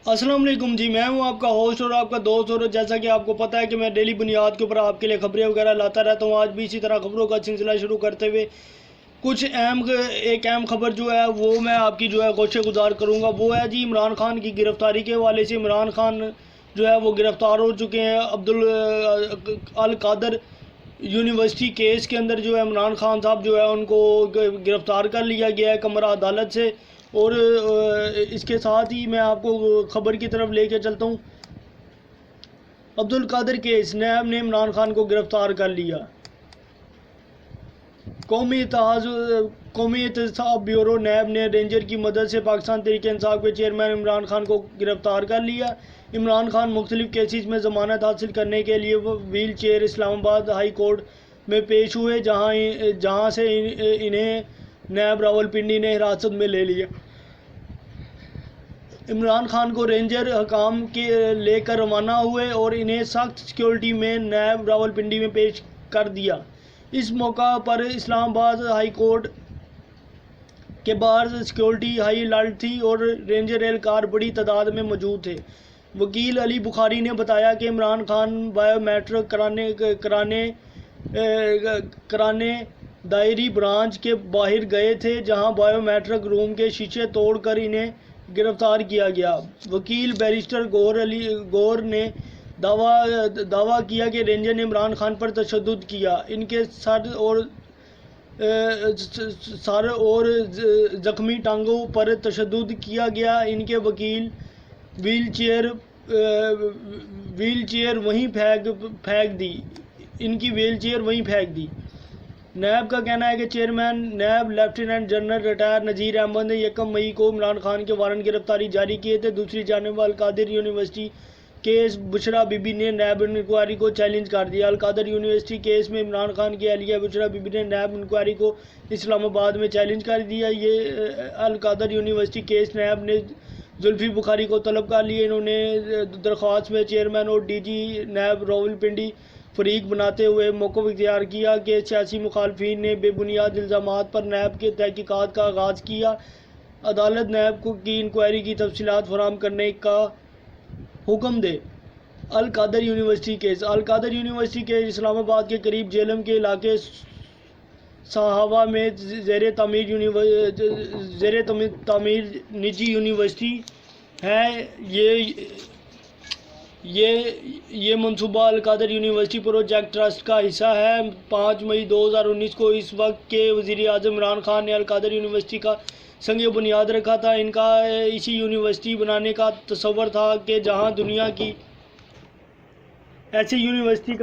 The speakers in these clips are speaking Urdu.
السلام علیکم جی، میں ہوں آپ کا ہوسٹ اور آپ کا دوست، اور جیسا کہ آپ کو پتہ ہے کہ میں ڈیلی بنیاد کے اوپر آپ کے لیے خبریں وغیرہ لاتا رہتا ہوں۔ آج بھی اسی طرح خبروں کا سلسلہ شروع کرتے ہوئے ایک اہم خبر جو ہے وہ میں آپ کی جو ہے گوشے گزار کروں گا۔ وہ ہے جی عمران خان کی گرفتاری کے حوالے سے۔ عمران خان جو ہے وہ گرفتار ہو چکے ہیں۔ القادر یونیورسٹی کیس کے اندر جو ہے عمران خان صاحب جو ہے ان کو گرفتار کر لیا گیا ہے کمرہ عدالت سے۔ اور اس کے ساتھ ہی میں آپ کو خبر کی طرف لے کے چلتا ہوں۔ عبدالقادر کیس، نیب نے عمران خان کو گرفتار کر لیا۔ قومی احتساب بیورو نیب نے رینجر کی مدد سے پاکستان تحریک انصاف کے چیئرمین عمران خان کو گرفتار کر لیا۔ عمران خان مختلف کیسز میں ضمانت حاصل کرنے کے لیے ویل چیئر اسلام آباد ہائی کورٹ میں پیش ہوئے، جہاں سے انہیں نیب راولپنڈی نے حراست میں لے لیا۔ عمران خان کو رینجر حکام کے لے کر روانہ ہوئے اور انہیں سخت سیکیورٹی میں نیب راولپنڈی میں پیش کر دیا۔ اس موقع پر اسلام آباد ہائی کورٹ کے باہر سیکیورٹی ہائی الرٹ تھی اور رینجر اہلکار بڑی تعداد میں موجود تھے۔ وکیل علی بخاری نے بتایا کہ عمران خان بائیو میٹرک کرانے دائری برانچ کے باہر گئے تھے، جہاں بائیو میٹرک روم کے شیشے توڑ کر انہیں گرفتار کیا گیا۔ وکیل بیرسٹر گور نے دعویٰ کیا کہ رینجر نے عمران خان پر تشدد کیا، ان کے سر اور زخمی ٹانگوں پر تشدد کیا گیا۔ ان کے ویل چیئر وہیں پھینک دی۔ نیب کا کہنا ہے کہ chairman NAB lieutenant general retired Nazir Ahmed نے 1 مئی کو عمران خان کے وارنٹ گرفتاری جاری کیے تھے۔ دوسری جانب القادر university case, Bushra be be نے نیب انکوائری کو چیلنج کر دیا۔ القادر یونیورسٹی کیس میں عمران خان کی اہلیہ بشرا بی بی نے نیب انکوائری کو اسلام آباد میں چیلنج کر دیا۔ یہ القادر یونیورسٹی کیس نیب نے زلفی بخاری کو طلب کر لیے۔ انہوں نے درخواست میں چیئرمین اور ڈی جی نیب راولپنڈی فریق بناتے ہوئے موقف اختیار کیا کہ سیاسی مخالفین نے بے بنیاد الزامات پر نیب کے تحقیقات کا آغاز کیا۔ عدالت نیب کی انکوائری کی تفصیلات فراہم کرنے کا حکم دے۔ القادر یونیورسٹی کیس، القادر یونیورسٹی کیس اسلام آباد کے قریب جہلم کے علاقے ساہواں میں زیر تعمیر نجی یونیورسٹی ہے۔ یہ منصوبہ القادر یونیورسٹی پروجیکٹ ٹرسٹ کا حصہ ہے۔ 5 مئی 2019 کو اس وقت کے وزیر اعظم عمران خان نے القادر یونیورسٹی کا سنگ بنیاد رکھا تھا۔ ان کا ایسی یونیورسٹی بنانے کا تصور تھا کہ جہاں دنیا کی ایسی یونیورسٹی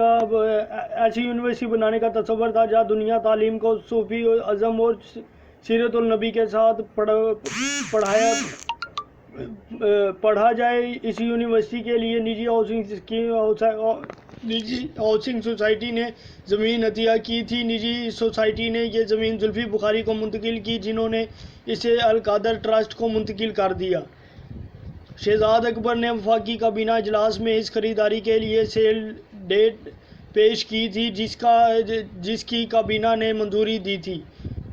بنانے کا تصور تھا جہاں دنیا تعلیم کو صوفی ازم اور سیرت النبی کے ساتھ پڑھا جائے۔ اس یونیورسٹی کے لیے نجی ہاؤسنگ سوسائٹی نے زمین عطیہ کی تھی۔ نجی سوسائٹی نے یہ زمین زلفی بخاری کو منتقل کی، جنہوں نے اسے القادر ٹرسٹ کو منتقل کر دیا۔ شہزاد اکبر نے وفاقی کابینہ اجلاس میں اس خریداری کے لیے سیل ڈیٹ پیش کی تھی، جس کی کابینہ نے منظوری دی تھی۔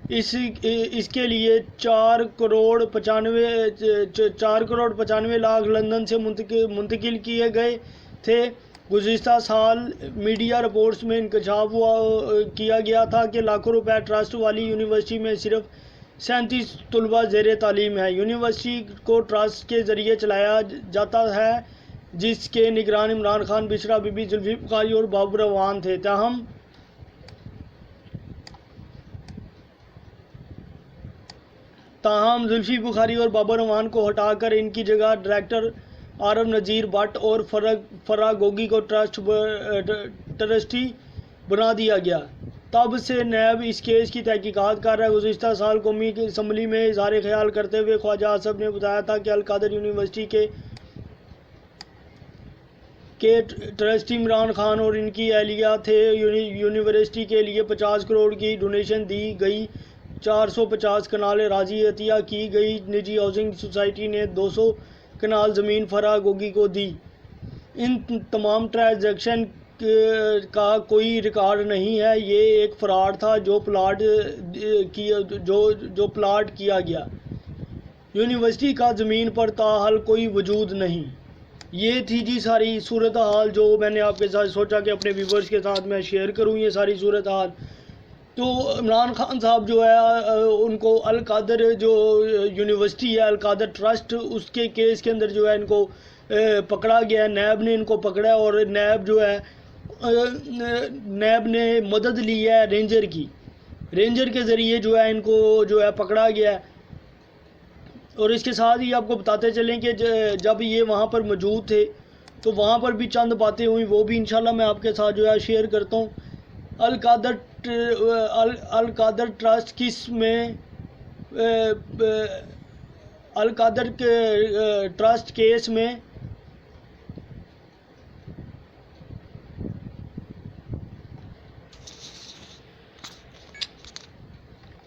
اس کے لیے 4.95 لاکھ لندن سے منتقل کیے گئے تھے۔ گزشتہ سال میڈیا رپورٹس میں انکشاف کیا گیا تھا کہ لاکھوں روپے ٹرسٹ والی یونیورسٹی میں صرف 37 طلباء زیر تعلیم ہیں۔ یونیورسٹی کو ٹرسٹ کے ذریعے چلایا جاتا ہے، جس کے نگران عمران خان، بشرا بی بی، زلفی بخاری اور بابر اعوان تھے۔ تاہم زلفی بخاری اور بابر اعوان کو ہٹا کر ان کی جگہ ڈائریکٹر عارف نذیر بٹ اور فرا گوگی کو ٹرسٹی بنا دیا گیا۔ تب سے نیب اس کیس کی تحقیقات کر رہا ہے۔ گزشتہ سال قومی اسمبلی میں اظہار خیال کرتے ہوئے خواجہ آصف نے بتایا تھا کہ القادر یونیورسٹی کے ٹرسٹی عمران خان اور ان کی اہلیہ تھے۔ یونیورسٹی کے لیے 50 کروڑ کی ڈونیشن دی گئی، 450 کنال اراضی عطیہ کی گئی۔ نجی ہاؤسنگ سوسائٹی نے 200 کنال زمین فرا گوگی کو دی۔ ان تمام ٹرانزیکشن کا کوئی ریکارڈ نہیں ہے۔ یہ ایک فراڈ تھا جو پلاٹ کیا گیا۔ یونیورسٹی کا زمین پر تاحال کوئی وجود نہیں۔ یہ تھی جی ساری صورتحال جو میں نے آپ کے ساتھ سوچا کہ اپنے ویورز کے ساتھ میں شیئر کروں یہ ساری صورتحال۔ تو عمران خان صاحب جو ہے ان کو القادر جو یونیورسٹی ہے القادر ٹرسٹ اس کے کیس کے اندر جو ہے ان کو پکڑا گیا، نیب نے ان کو پکڑا اور نیب جو ہے نیب نے مدد لی ہے رینجر کی، رینجر کے ذریعے جو ہے ان کو جو ہے پکڑا گیا ہے۔ اور اس کے ساتھ ہی آپ کو بتاتے چلیں کہ جب یہ وہاں پر موجود تھے تو وہاں پر بھی چند باتیں ہوئیں، وہ بھی انشاءاللہ میں آپ کے ساتھ جو ہے شیئر کرتا ہوں۔ القادر ٹرسٹ کس میں القادر ٹرسٹ کیس میں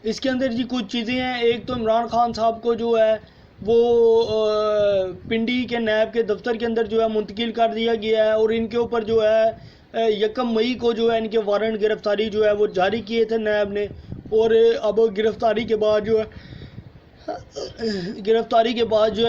اس کے اندر جی کچھ چیزیں ہیں۔ ایک تو عمران خان صاحب کو جو ہے وہ پنڈی کے نیب کے دفتر کے اندر جو ہے منتقل کر دیا گیا ہے اور ان کے اوپر جو ہے 1 مئی کو جو ہے ان کے وارنٹ گرفتاری جو ہے وہ جاری کیے تھے نیب نے، اور اب گرفتاری کے بعد جو ہے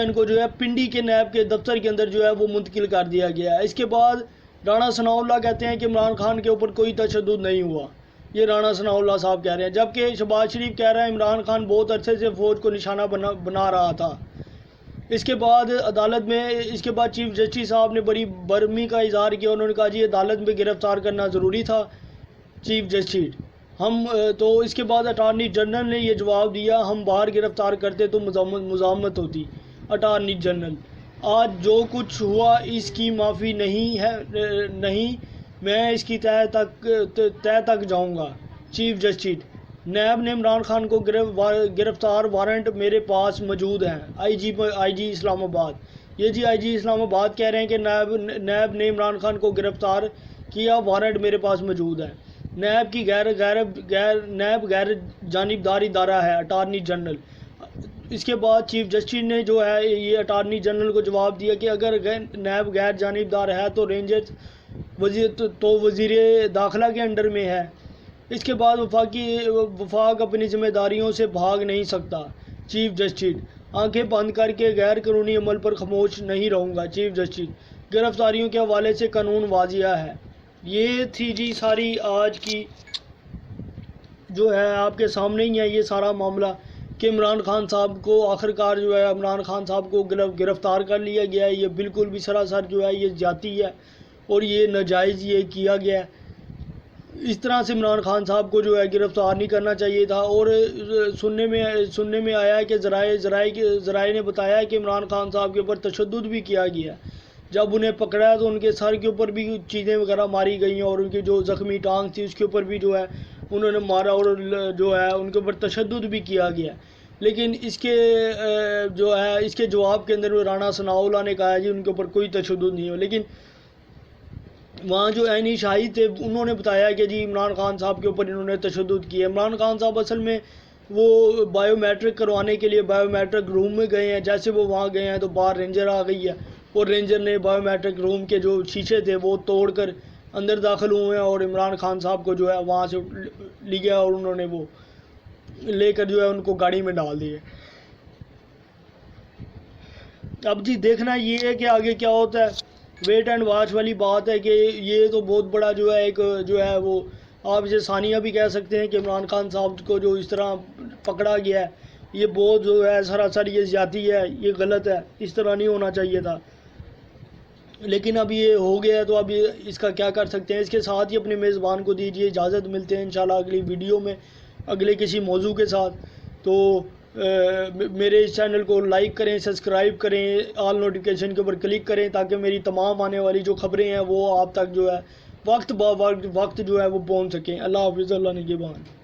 ان کو جو ہے پنڈی کے نیب کے دفتر کے اندر جو ہے وہ منتقل کر دیا گیا ہے۔ اس کے بعد رانا ثناء اللہ کہتے ہیں کہ عمران خان کے اوپر کوئی تشدد نہیں ہوا، یہ رانا ثناء اللہ صاحب کہہ رہے ہیں، جبکہ شہباز شریف کہہ رہے ہیں عمران خان بہت عرصے سے فوج کو نشانہ بنا رہا تھا۔ اس کے بعد عدالت میں چیف جسٹس صاحب نے بڑی برہمی کا اظہار کیا، انہوں نے کہا جی عدالت میں گرفتار کرنا ضروری تھا چیف جسٹس تو اس کے بعد اٹارنی جنرل نے یہ جواب دیا ہم باہر گرفتار کرتے تو مزاحمت ہوتی۔ اٹارنی جنرل آج جو کچھ ہوا اس کی معافی نہیں میں اس کی تہ تک جاؤں گا۔ چیف جسٹس نیب نے عمران خان کو گرفتار وارنٹ میرے پاس موجود ہیں۔ آئی جی اسلام آباد، یہ جی آئی جی اسلام آباد کہہ رہے ہیں کہ نیب نے عمران خان کو گرفتار کیا، وارنٹ میرے پاس موجود ہے۔ نیب کی غیر جانبدار ادارہ ہے اٹارنی جنرل۔ اس کے بعد چیف جسٹس نے جو ہے یہ اٹارنی جنرل کو جواب دیا کہ اگر نیب غیر جانبدار ہے تو رینجر وزیر داخلہ کے انڈر میں ہے۔ اس کے بعد وفاق اپنی ذمہ داریوں سے بھاگ نہیں سکتا۔ چیف جسٹس آنکھیں بند کر کے غیر قانونی عمل پر خاموش نہیں رہوں گا۔ چیف جسٹس گرفتاریوں کے حوالے سے قانون واضح ہے۔ یہ تھی جی ساری آج کی جو ہے آپ کے سامنے ہی ہے یہ سارا معاملہ کہ عمران خان صاحب کو آخرکار جو ہے عمران خان صاحب کو گرفتار کر لیا گیا ہے۔ یہ بالکل بھی سراسر جو ہے یہ زیادتی ہے اور یہ ناجائز یہ کیا گیا ہے۔ اس طرح سے عمران خان صاحب کو جو ہے گرفتار نہیں کرنا چاہیے تھا۔ اور سننے میں آیا ہے کہ ذرائع نے بتایا ہے کہ عمران خان صاحب کے اوپر تشدد بھی کیا گیا۔ جب انہیں پکڑا تو ان کے سر کے اوپر بھی چیزیں وغیرہ ماری گئیں اور ان کی جو زخمی ٹانگ تھی اس کے اوپر بھی جو ہے انہوں نے مارا اور جو ہے ان کے اوپر تشدد بھی کیا گیا۔ لیکن اس کے جواب کے اندر رانا ثناء اللہ نے کہا جی ان کے اوپر کوئی تشدد نہیں ہو، لیکن وہاں جو عینی شاہد تھے انہوں نے بتایا کہ جی عمران خان صاحب کے اوپر انہوں نے تشدد کیا۔ عمران خان صاحب اصل میں وہ بائیو میٹرک کروانے کے لیے بائیو میٹرک روم میں گئے ہیں، جیسے وہ وہاں گئے ہیں تو باہر رینجر آ گئی ہے اور رینجر نے بائیو میٹرک روم کے جو شیشے تھے وہ توڑ کر اندر داخل ہوئے ہیں اور عمران خان صاحب کو جو ہے وہاں سے لیا اور انہوں نے وہ لے کر جو ہے ان کو گاڑی میں ڈال دیے۔ اب جی دیکھنا یہ ہے کہ آگے کیا ہوتا ہے، ویٹ اینڈ واچ والی بات ہے کہ یہ تو بہت بڑا جو ہے ایک جو ہے وہ آپ اسے ثانیہ بھی کہہ سکتے ہیں کہ عمران خان صاحب کو جو اس طرح پکڑا گیا ہے یہ بہت جو ہے سراسر یہ زیادتی ہے، یہ غلط ہے، اس طرح نہیں ہونا چاہیے تھا، لیکن اب یہ ہو گیا ہے تو اب اس کا کیا کر سکتے ہیں۔ اس کے ساتھ ہی اپنے میزبان کو دیجیے اجازت، ملتے ہیں انشاءاللہ اگلی ویڈیو میں اگلے کسی موضوع کے ساتھ۔ تو میرے اس چینل کو لائک کریں، سبسکرائب کریں، آل نوٹیفیکیشن کے اوپر کلک کریں تاکہ میری تمام آنے والی جو خبریں ہیں وہ آپ تک جو ہے وقت جو ہے وہ پہنچ سکیں۔ اللہ حافظ، اللہ نگہبان۔